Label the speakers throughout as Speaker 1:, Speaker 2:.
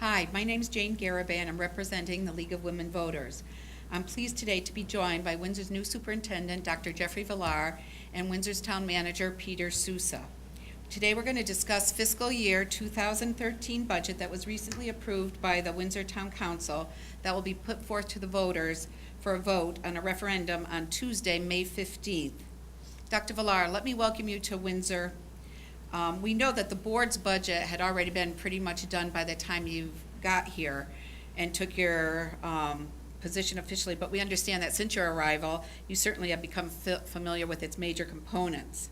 Speaker 1: Hi, my name is Jane Garabay, I'm representing the League of Women Voters. I'm pleased today to be joined by Windsor's new superintendent, Dr. Jeffrey Villar, and Windsor's town manager, Peter Sousa. Today we're going to discuss fiscal year 2013 budget that was recently approved by the Windsor Town Council that will be put forth to the voters for a vote on a referendum on Tuesday, May 15th. Dr. Villar, let me welcome you to Windsor. We know that the board's budget had already been pretty much done by the time you got here and took your position officially, but we understand that since your arrival, you certainly have become familiar with its major components.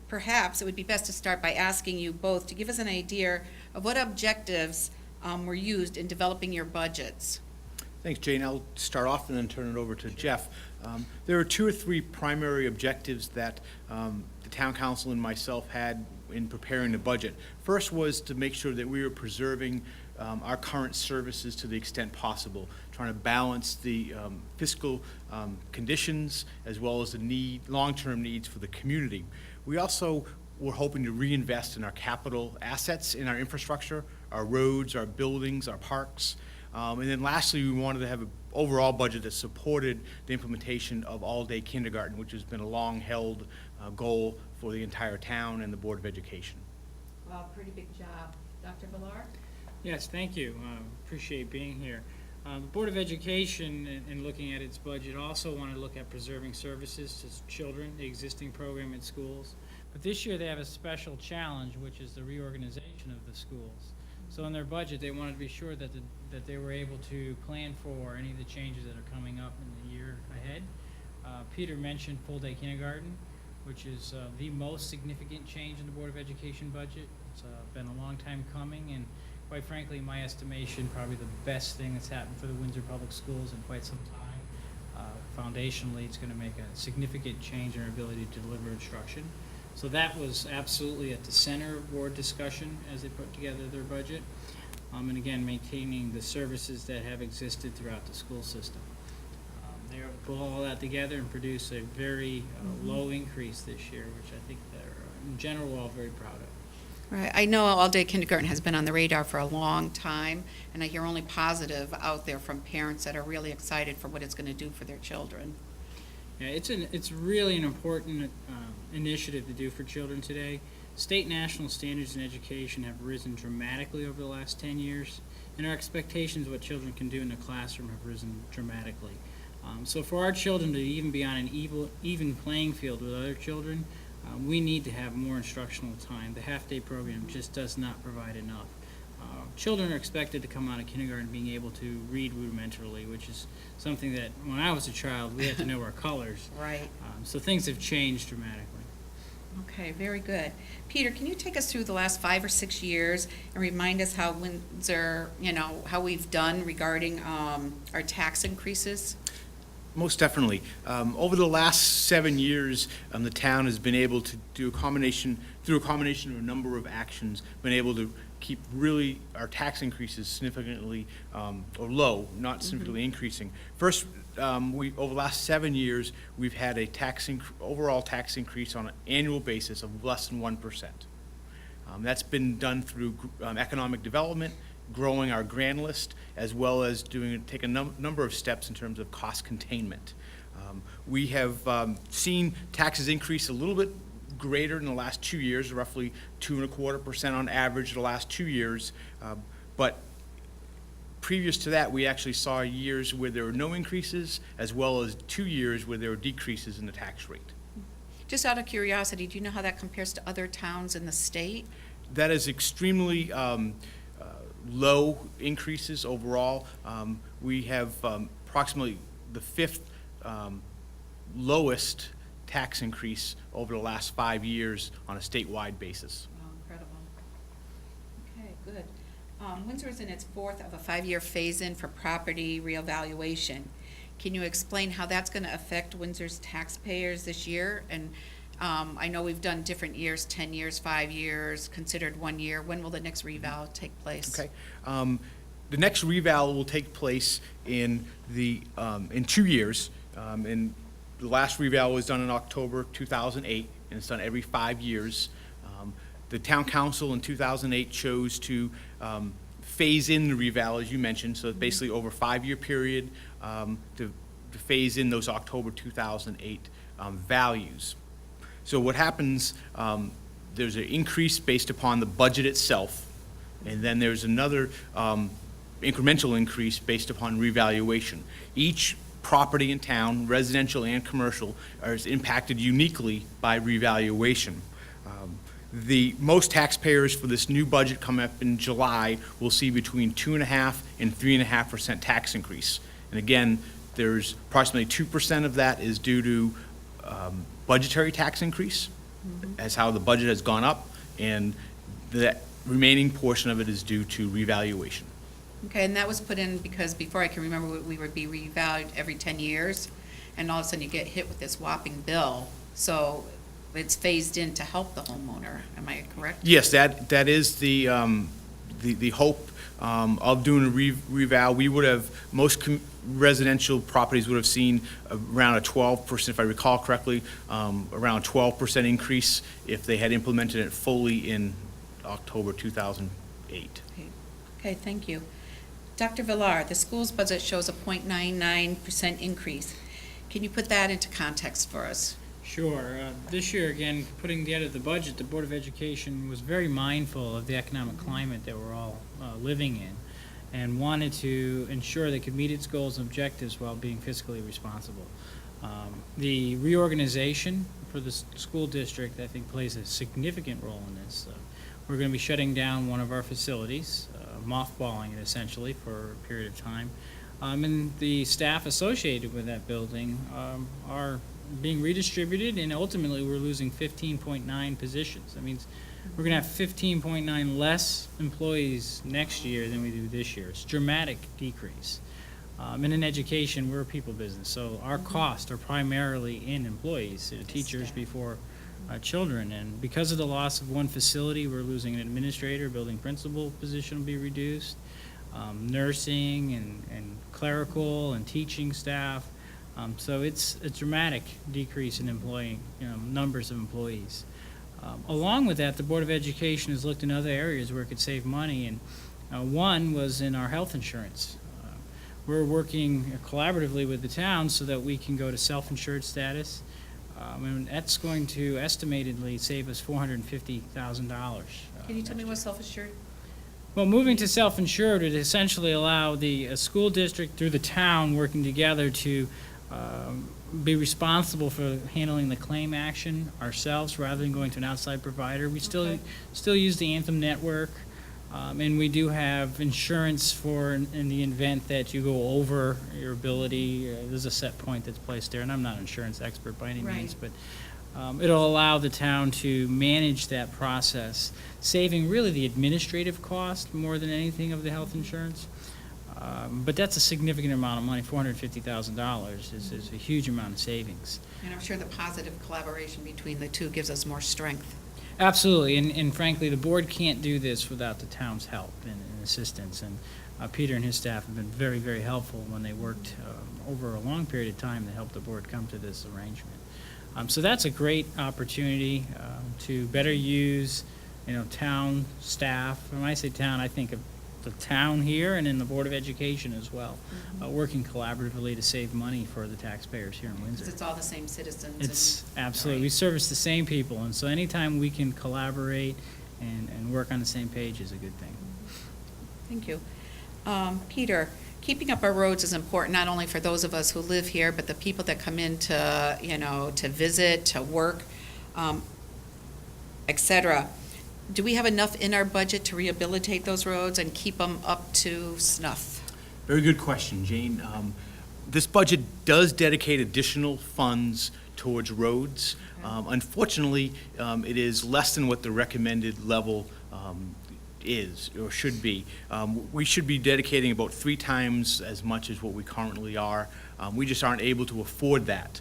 Speaker 1: Perhaps it would be best to start by asking you both to give us an idea of what objectives were used in developing your budgets.
Speaker 2: Thanks, Jane. I'll start off and then turn it over to Jeff. There are two or three primary objectives that the town council and myself had in preparing the budget. First was to make sure that we were preserving our current services to the extent possible, trying to balance the fiscal conditions as well as the long-term needs for the community. We also were hoping to reinvest in our capital assets, in our infrastructure, our roads, our buildings, our parks. And then lastly, we wanted to have an overall budget that supported the implementation of all-day kindergarten, which has been a long-held goal for the entire town and the Board of Education.
Speaker 1: Well, pretty big job. Dr. Villar?
Speaker 3: Yes, thank you. Appreciate being here. The Board of Education, in looking at its budget, also wanted to look at preserving services to children, the existing program in schools. But this year they have a special challenge, which is the reorganization of the schools. So in their budget, they wanted to be sure that they were able to plan for any of the changes that are coming up in the year ahead. Peter mentioned full-day kindergarten, which is the most significant change in the Board of Education budget. It's been a long time coming, and quite frankly, in my estimation, probably the best thing that's happened for the Windsor Public Schools in quite some time. Foundationally, it's going to make a significant change in our ability to deliver instruction. So that was absolutely at the center of board discussion as they put together their budget. And again, maintaining the services that have existed throughout the school system. They were able to pull all that together and produce a very low increase this year, which I think they're, in general, all very proud of.
Speaker 1: Right. I know all-day kindergarten has been on the radar for a long time, and I hear only positive out there from parents that are really excited for what it's going to do for their children.
Speaker 3: Yeah, it's really an important initiative to do for children today. State national standards in education have risen dramatically over the last 10 years, and our expectations of what children can do in the classroom have risen dramatically. So for our children to even be on an even playing field with other children, we need to have more instructional time. The half-day program just does not provide enough. Children are expected to come out of kindergarten being able to read rudimentarily, which is something that when I was a child, we had to know our colors.
Speaker 1: Right.
Speaker 3: So things have changed dramatically.
Speaker 1: Okay, very good. Peter, can you take us through the last 5 or 6 years and remind us how Windsor, how we've done regarding our tax increases?
Speaker 2: Most definitely. Over the last 7 years, the town has been able to do through a combination of a number of actions, been able to keep really our tax increases significantly or low, not significantly increasing. First, over the last 7 years, we've had a overall tax increase on an annual basis of less than 1%. That's been done through economic development, growing our grand list, as well as take a number of steps in terms of cost containment. We have seen taxes increase a little bit greater in the last 2 years, roughly 2.25% on average the last 2 years. But previous to that, we actually saw years where there were no increases, as well as 2 years where there were decreases in the tax rate.
Speaker 1: Just out of curiosity, do you know how that compares to other towns in the state?
Speaker 2: That is extremely low increases overall. We have approximately the 5th lowest tax increase over the last 5 years on a statewide basis.
Speaker 1: Wow, incredible. Okay, good. Windsor is in its 4th of a 5-year phase-in for property reevaluation. Can you explain how that's going to affect Windsor's taxpayers this year? And I know we've done different years, 10 years, 5 years, considered 1 year. When will the next reval take place?
Speaker 2: Okay. The next reval will take place in 2 years. And the last reval was done in October 2008, and it's done every 5 years. The town council in 2008 chose to phase in the reval, as you mentioned, so basically over a 5-year period to phase in those October 2008 values. So what happens, there's an increase based upon the budget itself, and then there's another incremental increase based upon revaluation. Each property in town, residential and commercial, is impacted uniquely by revaluation. Most taxpayers for this new budget coming up in July will see between 2.5% and 3.5% tax increase. And again, there's approximately 2% of that is due to budgetary tax increase, as how the budget has gone up, and the remaining portion of it is due to revaluation.
Speaker 1: Okay, and that was put in because before I can remember, we would be revalued every 10 years, and all of a sudden you get hit with this whopping bill. So it's phased in to help the homeowner. Am I correct?
Speaker 2: Yes, that is the hope of doing a reval. We would have, residential properties would have seen around a 12%, if I recall correctly, around 12% increase if they had implemented it fully in October 2008.
Speaker 1: Okay, thank you. Dr. Villar, the school's budget shows a 0.99% increase. Can you put that into context for us?
Speaker 3: Sure. This year, again, putting together the budget, the Board of Education was very mindful of the economic climate that we're all living in, and wanted to ensure they could meet its goals and objectives while being fiscally responsible. The reorganization for the school district, I think, plays a significant role in this. We're going to be shutting down one of our facilities, mothballing it essentially for a period of time, and the staff associated with that building are being redistributed, and ultimately we're losing 15.9 positions. That means we're going to have 15.9 less employees next year than we do this year. It's a dramatic decrease. And in education, we're a people business, so our costs are primarily in employees, teachers before children. And because of the loss of one facility, we're losing an administrator, building principal position will be reduced, nursing and clerical and teaching staff. So it's a dramatic decrease in employee, numbers of employees. Along with that, the Board of Education has looked in other areas where it could save money, and one was in our health insurance. We're working collaboratively with the town so that we can go to self-insured status, and that's going to estimatedly save us $450,000.
Speaker 1: Can you tell me what's self-assured?
Speaker 3: Well, moving to self-insured would essentially allow the school district through the town working together to be responsible for handling the claim action ourselves rather than going to an outside provider. We still use the Anthem network, and we do have insurance for in the event that you go over your ability. There's a set point that's placed there, and I'm not an insurance expert by any means, but it'll allow the town to manage that process, saving really the administrative cost more than anything of the health insurance. But that's a significant amount of money. $450,000 is a huge amount of savings.
Speaker 1: And I'm sure the positive collaboration between the two gives us more strength.
Speaker 3: Absolutely, and frankly, the board can't do this without the town's help and assistance. And Peter and his staff have been very, very helpful when they worked over a long period of time to help the board come to this arrangement. So that's a great opportunity to better use, town staff. When I say town, I think of the town here and in the Board of Education as well, working collaboratively to save money for the taxpayers here in Windsor.
Speaker 1: Because it's all the same citizens.
Speaker 3: It's
Speaker 1: and,
Speaker 3: absolutely, we service the same people, and so anytime we can collaborate and work on the same page is a good thing.
Speaker 1: Thank you. Peter, keeping up our roads is important not only for those of us who live here, but the people that come in to, to visit, to work, et cetera. Do we have enough in our budget to rehabilitate those roads and keep them up to snuff?
Speaker 2: Very good question, Jane. This budget does dedicate additional funds towards roads. Unfortunately, it is less than what the recommended level is or should be. We should be dedicating about 3 times as much as what we currently are. We just aren't able to afford that.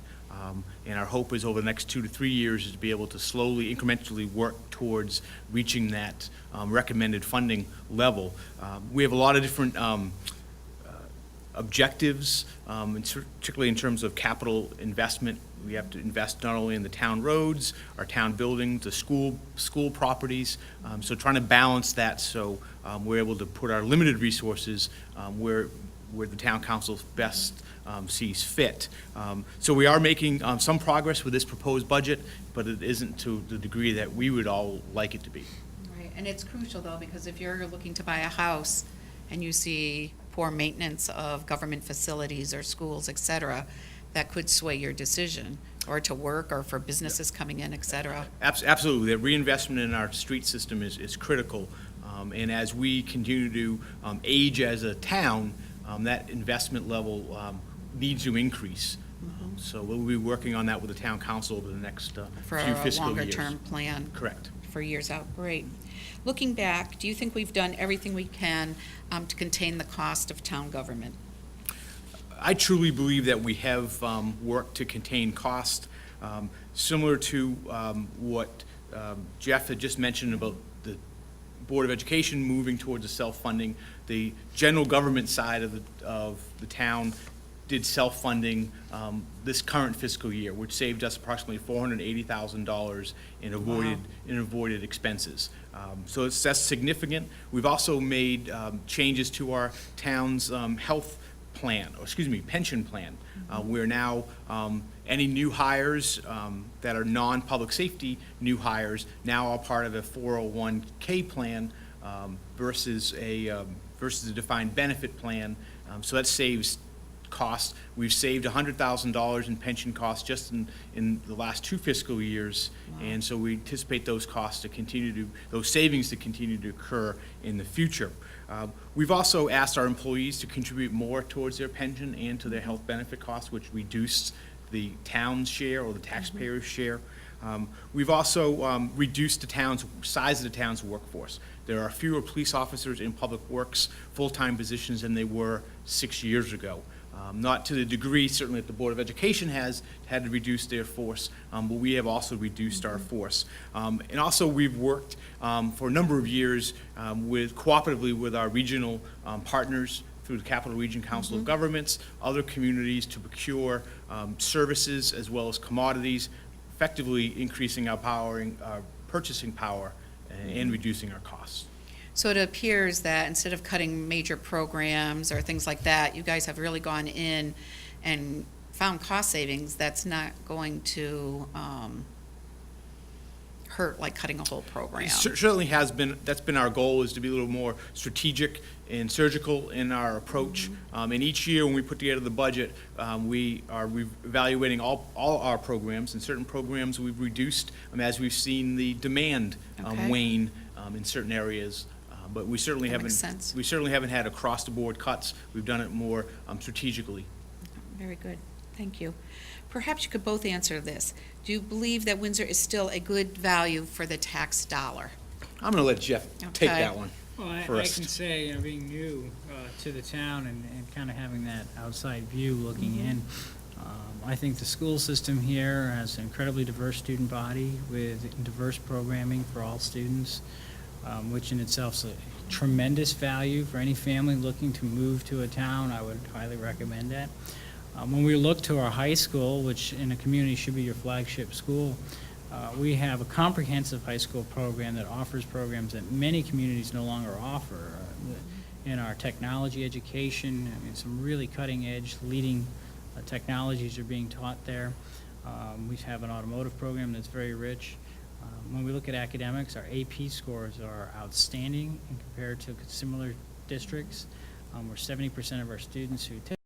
Speaker 2: And our hope is over the next 2 to 3 years is to be able to slowly, incrementally work towards reaching that recommended funding level. We have a lot of different objectives, particularly in terms of capital investment. We have to invest not only in the town roads, our town buildings, the school properties, so trying to balance that so we're able to put our limited resources where the town council best sees fit. So we are making some progress with this proposed budget, but it isn't to the degree that we would all like it to be.
Speaker 1: Right, and it's crucial though, because if you're looking to buy a house and you see poor maintenance of government facilities or schools, et cetera, that could sway your decision, or to work, or for businesses coming in, et cetera.
Speaker 2: Absolutely, the reinvestment in our street system is critical, and as we continue to age as a town, that investment level needs to increase. So we'll be working on that with the town council over the next
Speaker 1: For
Speaker 2: few
Speaker 1: a
Speaker 2: fiscal years.
Speaker 1: longer-term plan.
Speaker 2: Correct.
Speaker 1: For years out, great. Looking back, do you think we've done everything we can to contain the cost of town government?
Speaker 2: I truly believe that we have worked to contain cost, similar to what Jeff had just mentioned about the Board of Education moving towards a self-funding. The general government side of the town did self-funding this current fiscal year, which saved us approximately $480,000 in avoided expenses. So that's significant. We've also made changes to our town's pension plan. Where now any new hires that are non-public safety new hires now are part of a 401k plan versus a defined benefit plan. So that saves costs. We've saved $100,000 in pension costs just in the last 2 fiscal years. Wow. And so we anticipate those savings to continue to occur in the future. We've also asked our employees to contribute more towards their pension and to their health benefit costs, which reduced the town's share or the taxpayer's share. We've also reduced the size of the town's workforce. There are fewer police officers in public works, full-time positions than they were 6 years ago. Not to the degree, certainly, that the Board of Education has had to reduce their force, but we have also reduced our force. And also, we've worked for a number of years cooperatively with our regional partners through the Capital Region Council of Governments, other communities to procure services as well as commodities, effectively increasing our purchasing power and reducing our costs.
Speaker 1: So it appears that instead of cutting major programs or things like that, you guys have really gone in and found cost savings that's not going to hurt like cutting a whole program.
Speaker 2: It certainly has been. That's been our goal, is to be a little more strategic and surgical in our approach. And each year when we put together the budget, we are evaluating all our programs, and certain programs we've reduced as we've seen the demand wane in certain areas. But we certainly haven't had across-the-board cuts. We've done it more strategically.
Speaker 1: Very good. Thank you. Perhaps you could both answer this. Do you believe that Windsor is still a good value for the tax dollar?
Speaker 2: I'm going to let Jeff take that one.
Speaker 3: Well, I
Speaker 2: first.
Speaker 3: can say, being new to the town and kind of having that outside view looking in, I think the school system here has an incredibly diverse student body with diverse programming for all students. Which in itself is a tremendous value for any family looking to move to a town. I would highly recommend that. When we look to our high school, which in a community should be your flagship school, we have a comprehensive high school program that offers programs that many communities no longer offer. In our technology education, some really cutting-edge, leading technologies are being taught there. We have an automotive program that's very rich. When we look at academics, our AP scores are outstanding compared to similar districts. Where 70% of our students who take